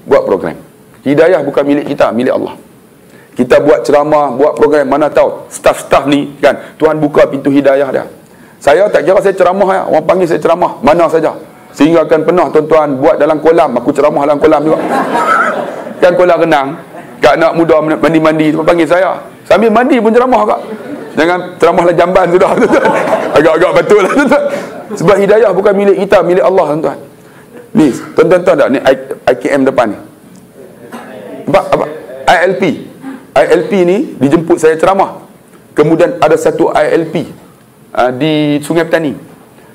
buat program. Hidayah bukan milik kita, milik Allah. Kita buat ceramah, buat program, mana tahu staf-staf ni kan, Tuhan buka pintu hidayah dia. Saya tak kira saya ceramah ya, orang panggil saya ceramah mana saja. Sehingga akan pernah tuan-tuan buat dalam kolam, aku ceramah dalam kolam juga. Kan kolam renang, kat anak muda mandi-mandi tu panggil saya. Sambil mandi pun ceramah kak. Jangan ceramahlah jamban sudah. Agak-agak betul lah tuan-tuan. Sebab hidayah bukan milik kita, milik Allah tuan-tuan. Ni, tuan-tuan tahu tak ni IKM depan ni. Apa? ILP ni dijemput saya ceramah. Kemudian ada satu ILP di Sungai Petani.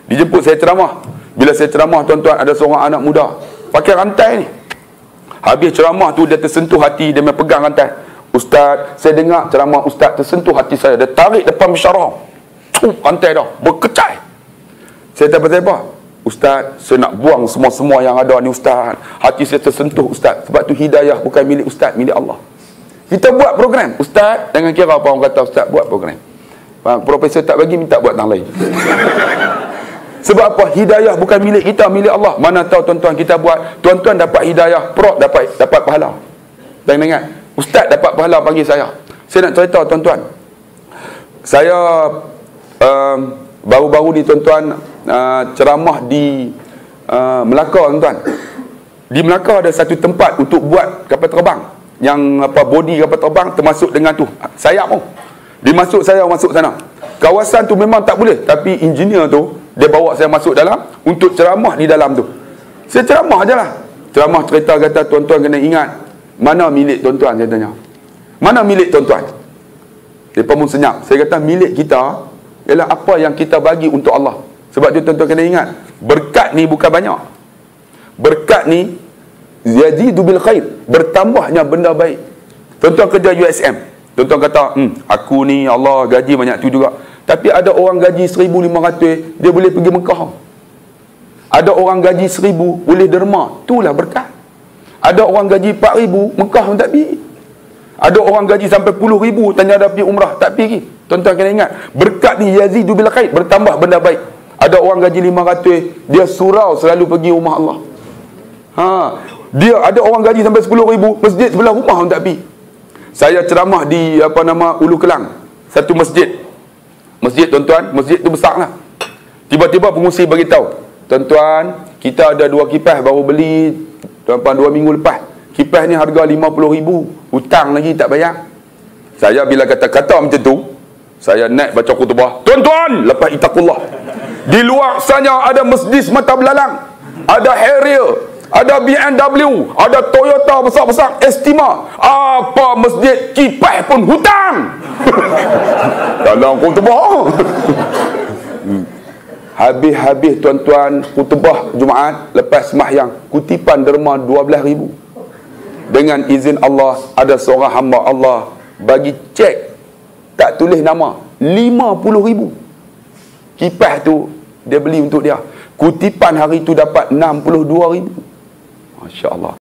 Dijemput saya ceramah. Bila saya ceramah tuan-tuan, ada seorang anak muda pakai rantai ni. Habis ceramah tu dia tersentuh hati, dia pegang rantai. Ustaz, saya dengar ceramah Ustaz tersentuh hati saya. Dia tarik depan pensyarah. Rantai dah berkecai. Saya tak apa-apa. Ustaz, saya nak buang semua-semua yang ada ni Ustaz. Hati saya tersentuh Ustaz. Sebab tu hidayah bukan milik Ustaz, milik Allah. Kita buat program. Ustaz, jangan kira apa orang kata Ustaz buat program. Profesor tak bagi, minta buat tang lain. Sebab apa? Hidayah bukan milik kita, milik Allah. Mana tahu tuan-tuan kita buat, tuan-tuan dapat hidayah, Prof dapat pahala. Dan ingat, Ustaz dapat pahala panggil saya. Saya nak cerita tuan-tuan. Saya baru-baru ni tuan-tuan ceramah di Melaka tuan-tuan. Di Melaka ada satu tempat untuk buat kapal terbang. Yang body kapal terbang termasuk dengan tu sayap tu. Dimasuk saya masuk sana. Kawasan tu memang tak boleh, tapi engineer tu dia bawa saya masuk dalam untuk ceramah di dalam tu. Saya ceramah je lah. Ceramah cerita kata tuan-tuan kena ingat mana milik tuan-tuan, saya tanya. Mana milik tuan-tuan? Dia pun senyap. Saya kata milik kita ialah apa yang kita bagi untuk Allah. Sebab tu tuan-tuan kena ingat, berkat ni bukan banyak. Berkat ni yazidu bil khair, bertambahnya benda baik. Tuan-tuan kerja USM, tuan-tuan kata, aku ni Allah gaji banyak tu juga. Tapi ada orang gaji 1,500, dia boleh pergi Mekah. Ada orang gaji 1,000, boleh derma. Itulah berkat. Ada orang gaji 4,000, Mekah pun tak pergi. Ada orang gaji sampai 10,000, tanya ada pergi umrah, tak pergi. Tuan-tuan kena ingat, berkat ni yazidu bil khair, bertambah benda baik. Ada orang gaji 500, dia surau selalu pergi rumah Allah. Dia ada orang gaji sampai 10,000, masjid sebelah rumah pun tak pergi. Saya ceramah di Ulu Kelang, satu masjid. Masjid tuan-tuan, masjid tu besar lah. Tiba-tiba pengurusi bagi tahu, tuan-tuan, kita ada 2 kipas baru beli tuan-tuan 2 minggu lepas. Kipas ni harga 50,000, hutang lagi tak bayar. Saya bila kata-kata macam tu, saya naik baca khutbah. Tuan-tuan, lepas itaqullah. Di luar sana ada Mercedes mata belalang, ada Harrier, ada BMW, ada Toyota besar-besar, Estima. Apa masjid kipas pun hutang. Dalam khutbah. Habis-habis tuan-tuan khutbah Jumaat, lepas sembahyang, kutipan derma 12,000. Dengan izin Allah, ada seorang hamba Allah bagi cek, tak tulis nama, 50,000. Kipas tu dia beli untuk dia. Kutipan hari tu dapat 62,000. Masya Allah.